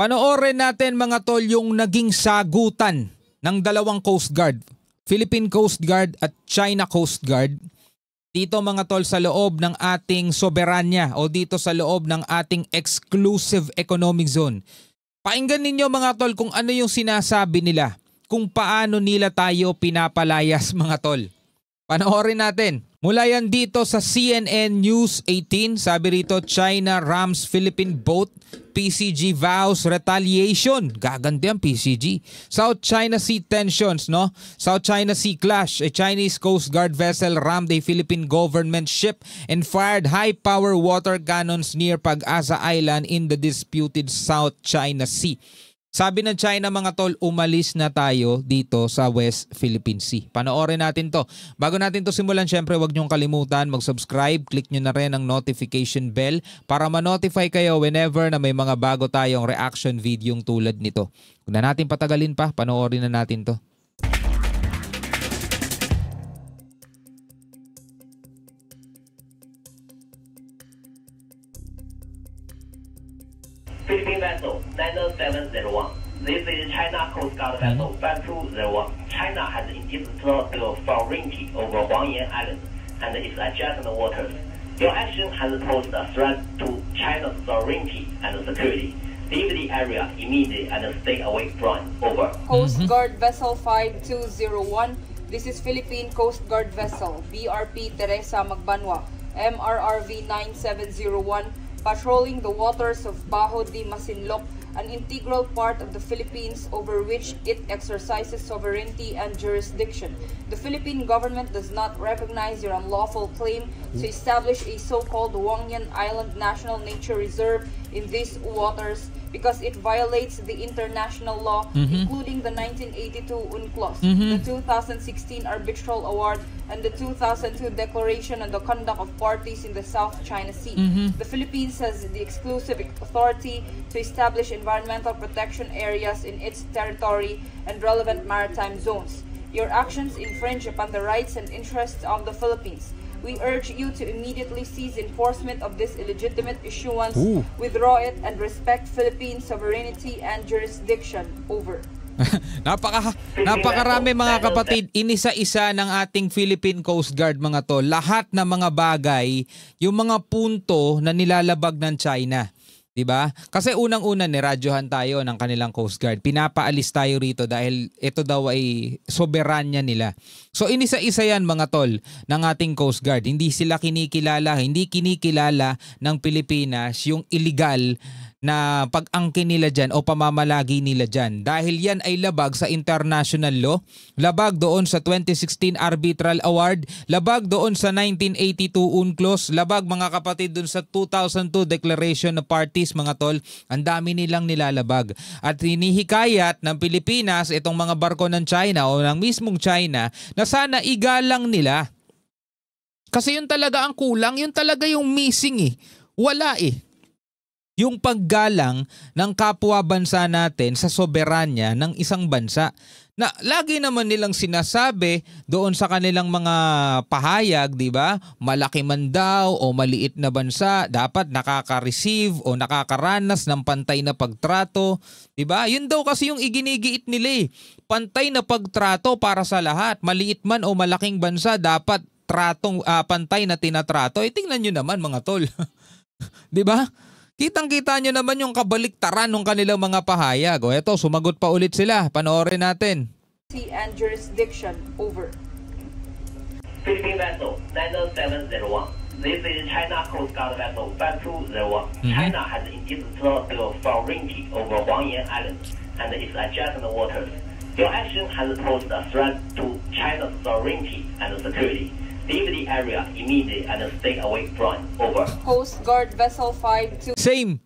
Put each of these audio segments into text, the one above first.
Panoorin natin mga tol yung naging sagutan ng dalawang Coast Guard, Philippine Coast Guard at China Coast Guard. Dito mga tol sa loob ng ating soberanya o dito sa loob ng ating exclusive economic zone. Pakinggan ninyo mga tol kung ano yung sinasabi nila, kung paano nila tayo pinapalayas mga tol. Panoorin natin. Mula yan dito sa CNN News 18, sabi rito, China rams Philippine boat, PCG vows retaliation. Gaganda yan, PCG. South China Sea tensions, no? South China Sea clash. A Chinese Coast Guard vessel rammed a Philippine government ship and fired high-power water cannons near Pag-asa Island in the disputed South China Sea. Sabi ng China mga tol, umalis na tayo dito sa West Philippine Sea. Panoorin natin to. Bago natin to simulan, syempre huwag niyong kalimutan mag-subscribe. Click niyo na rin ang notification bell para ma-notify kayo whenever na may mga bago tayong reaction video tulad nito. Huwag na natin patagalin pa, panoorin na natin to. Philippine vessel 9701. This is China Coast Guard vessel 5201. China has induced the sovereignty over Huangyan Island and its adjacent waters. Your action has posed a threat to China's sovereignty and security. Leave the area immediately and stay away from. Over. Coast Guard vessel 5201. This is Philippine Coast Guard vessel BRP Teresa Magbanwa, MRRV 9701. Patrolling the waters of Bajo de Masinloc, an integral part of the Philippines over which it exercises sovereignty and jurisdiction. The Philippine government does not recognize your unlawful claim to establish a so-called Huangyan Island National Nature Reserve in these waters because it violates the international law, including the 1982 UNCLOS, the 2016 Arbitral Award, and the 2002 Declaration on the Conduct of Parties in the South China Sea. The Philippines has the exclusive authority to establish environmental protection areas in its territory and relevant maritime zones. Your actions infringe upon the rights and interests of the Philippines. We urge you to immediately cease enforcement of this illegitimate issuance, withdraw it, and respect Philippine sovereignty and jurisdiction. Over. Napakarami mga kapatid, inisa-isa ng ating Philippine Coast Guard mga to. Lahat ng mga bagay, yung mga punto na nilalabag ng China. Diba? Kasi unang-una niradyohan tayo ng kanilang Coast Guard. Pinapaalis tayo rito dahil ito daw ay soberanya nila. So inisa-isa yan mga tol ng ating Coast Guard. Hindi sila kinikilala, hindi kinikilala ng Pilipinas yung illegal na pag-angkin nila dyan o pamamalagi nila dyan. Dahil yan ay labag sa international law, labag doon sa 2016 Arbitral Award, labag doon sa 1982 UNCLOS, labag mga kapatid doon sa 2002 Declaration of Parties mga tol. Ang dami nilang nilalabag. At hinihikayat ng Pilipinas itong mga barko ng China o ng mismong China na sana igalang nila. Kasi yun talaga ang kulang, yun talaga yung missing eh. Wala eh. Yung paggalang ng kapwa bansa natin sa soberanya ng isang bansa. Na lagi naman nilang sinasabi doon sa kanilang mga pahayag, di ba? Malaki man daw o maliit na bansa, dapat nakaka-receive o nakakaranas ng pantay na pagtrato, di ba? Yun daw kasi yung iginigiit nila eh. Pantay na pagtrato para sa lahat. Maliit man o malaking bansa, dapat pantay na tinatrato. Tingnan nyo naman mga tol. Di ba? Kitang-kita nyo naman yung kabaliktaran ng kanilang mga pahayag. O eto, sumagot pa ulit sila. Panoorin natin. And jurisdiction. Over. Philippine vessel 9701. This is China Coast Guard vessel 5201. China has induced the sovereignty over Huangyan Island and its adjacent waters. Your action has posed a threat to China's sovereignty and security. Leave the area immediately and stay away from. Over. Coast Guard vessel 52. Same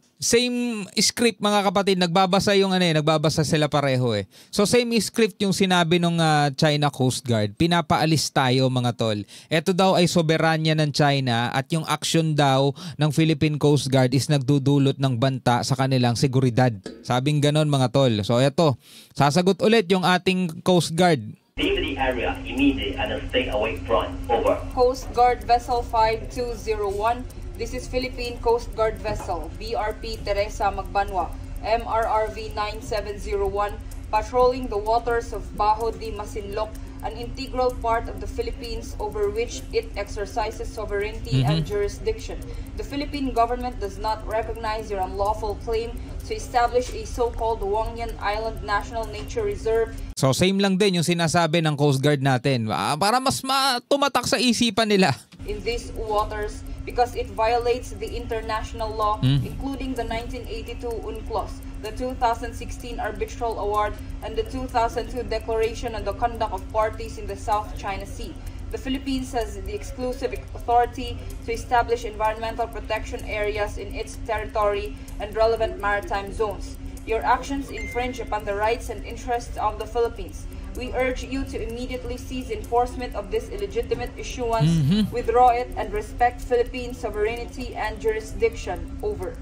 script mga kapatid, nagbabasa yung nagbabasa sila pareho eh. So same script yung sinabi ng China Coast Guard. Pinapaalis tayo mga tol. Ito daw ay soberanya ng China at yung action daw ng Philippine Coast Guard is nagdudulot ng banta sa kanilang seguridad. Sabing ganon mga tol. So eto, sasagot ulit yung ating Coast Guard. Leave the area immediately and stay away from. Over. Coast Guard vessel 5201. This is Philippine Coast Guard vessel BRP Teresa Magbanwa, MRRV 9701, patrolling the waters of Bajo de Masinloc, an integral part of the Philippines over which it exercises sovereignty and jurisdiction. The Philippine government does not recognize your unlawful claim to establish a so-called Huangyan Island National Nature Reserve. So same lang din yung sinasabi ng Coast Guard natin para mas tumatak sa isipan nila. In these waters because it violates the international law, including the 1982 UNCLOS, the 2016 Arbitral Award, and the 2002 Declaration on the Conduct of Parties in the South China Sea. The Philippines has the exclusive authority to establish environmental protection areas in its territory and relevant maritime zones. Your actions infringe upon the rights and interests of the Philippines. We urge you to immediately cease enforcement of this illegitimate issuance, withdraw it, and respect Philippine sovereignty and jurisdiction. Over.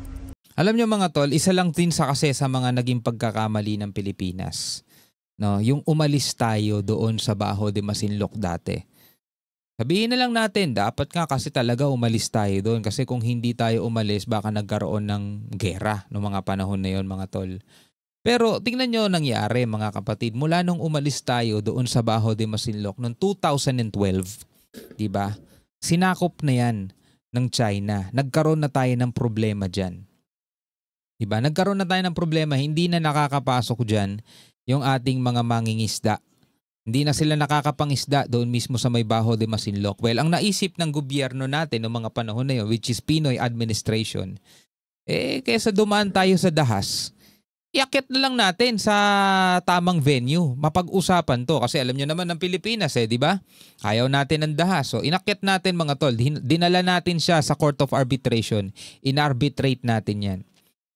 Alam nyo mga tol, isa lang din sa mga naging pagkakamali ng Pilipinas. No, yung umalis tayo doon sa Bajo de Masinloc dati. Sabihin na lang natin, dapat nga kasi talaga umalis tayo doon. Kasi kung hindi tayo umalis, baka nagkaroon ng gera noong mga panahon na yon mga tol. Pero tingnan nyo nangyari mga kapatid, mula nung umalis tayo doon sa Bajo de Masinloc noong 2012, di ba? Sinakop na yan ng China. Nagkaroon na tayo ng problema dyan. Di ba? Nagkaroon na tayo ng problema, hindi na nakakapasok dyan yung ating mga mangingisda. Hindi na sila nakakapangisda doon mismo sa may Bajo de Masinloc. Well, ang naisip ng gobyerno natin noong mga panahon na yun, which is Pinoy administration, kaysa dumaan tayo sa dahas, iakit na lang natin sa tamang venue. Mapag-usapan to kasi alam nyo naman ng Pilipinas di ba? Ayaw natin ng dahas. So inakyat natin mga tol, dinala natin siya sa Court of Arbitration. Inarbitrate natin yan.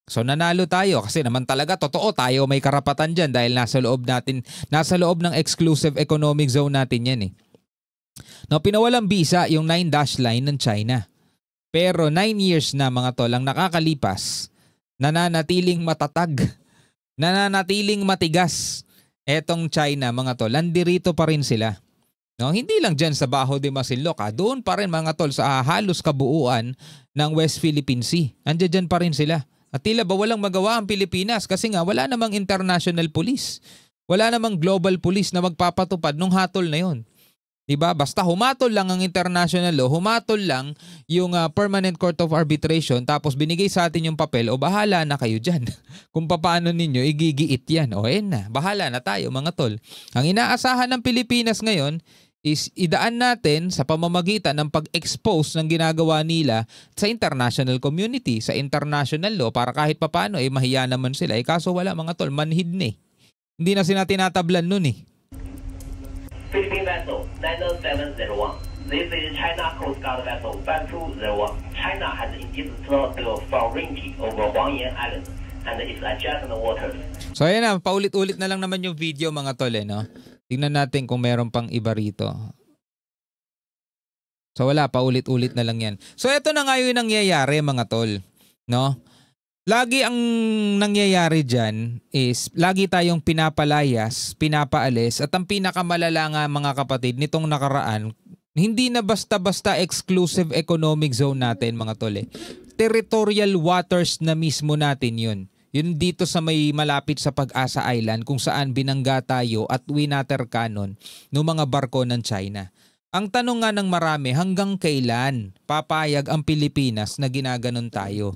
So nanalo tayo kasi naman talaga totoo tayo may karapatan dyan dahil nasa loob ng exclusive economic zone natin yan No, pinawalang bisa yung 9 dash line ng China. Pero 9 years na mga tol ang nakakalipas, nananatiling matatag, nananatiling matigas etong China mga tol. Nandirito pa rin sila. No, hindi lang dyan sa Bajo de Masinloc. Doon pa rin mga tol sa halos kabuuan ng West Philippine Sea. Andiyan dyan pa rin sila. At tila ba walang magawa ang Pilipinas kasi nga wala namang international police. Wala namang global police na magpapatupad nung hatol na yon. Diba? Basta humatol lang ang international law, humatol lang yung Permanent Court of Arbitration tapos binigay sa atin yung papel o bahala na kayo dyan. Kung paano ninyo igigiit yan. O na, bahala na tayo mga tol. Ang inaasahan ng Pilipinas ngayon is idaan natin sa pamamagitan ng pag-expose ng ginagawa nila sa international community, sa international law para kahit papano mahiya naman sila. Kaso wala mga tol, manhid na Hindi na sila tinatablan nun Philippine vessel 9701. This is China Coast Guard vessel 5201. China has indicated sovereignty over Huangyan Island and its adjacent waters. So ayan na, paulit-ulit na lang naman yung video mga tol no? Tingnan natin kung meron pang iba rito. So wala, paulit-ulit na lang yan. So ito na nga yung nangyayari mga tol. No? Lagi ang nangyayari dyan is lagi tayong pinapalayas, pinapaalis at ang pinakamalala nga mga kapatid nitong nakaraan, hindi na basta-basta exclusive economic zone natin mga tol Territorial waters na mismo natin yun. Yun dito sa may malapit sa Pag-asa Island kung saan binangga tayo at winater cannon ng mga barko ng China. Ang tanong nga ng marami, hanggang kailan papayag ang Pilipinas na ginaganon tayo?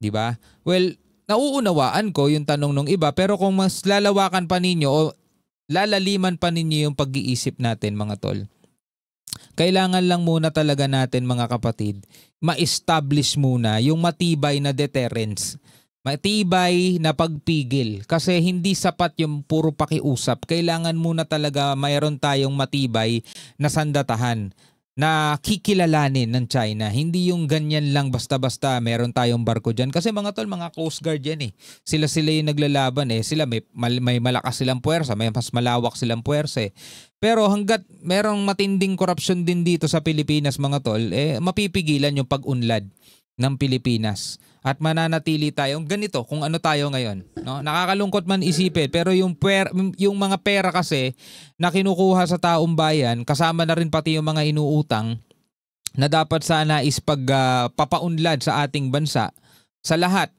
Diba? Well, nauunawaan ko yung tanong ng iba pero kung mas lalawakan pa ninyo o lalaliman pa ninyo yung pag-iisip natin mga tol, kailangan lang muna talaga natin mga kapatid, ma-establish muna yung matibay na deterrence. Matibay na pagpigil kasi hindi sapat yung puro pakiusap. Kailangan muna talaga mayroon tayong matibay na sandatahan na kikilalanin ng China. Hindi yung ganyan lang basta-basta meron tayong barko dyan. Kasi mga tol, mga Coast Guard yan Sila yung naglalaban Sila may malakas silang puwersa, may mas malawak silang puwersa Pero hanggat merong matinding korupsyon din dito sa Pilipinas mga tol, mapipigilan yung pag-unlad ng Pilipinas. At mananatili tayong ganito kung ano tayo ngayon. No? Nakakalungkot man isipin pero yung mga pera kasi na kinukuha sa taong bayan kasama na rin pati yung mga inuutang na dapat sana is papaunlad sa ating bansa sa lahat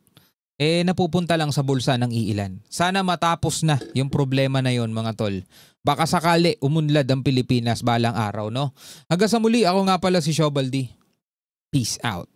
napupunta lang sa bulsa ng iilan. Sana matapos na yung problema na yon mga tol. Baka sakali umunlad ang Pilipinas balang araw, no? Hanggang sa muli, ako nga pala si Shobaldi. Peace out.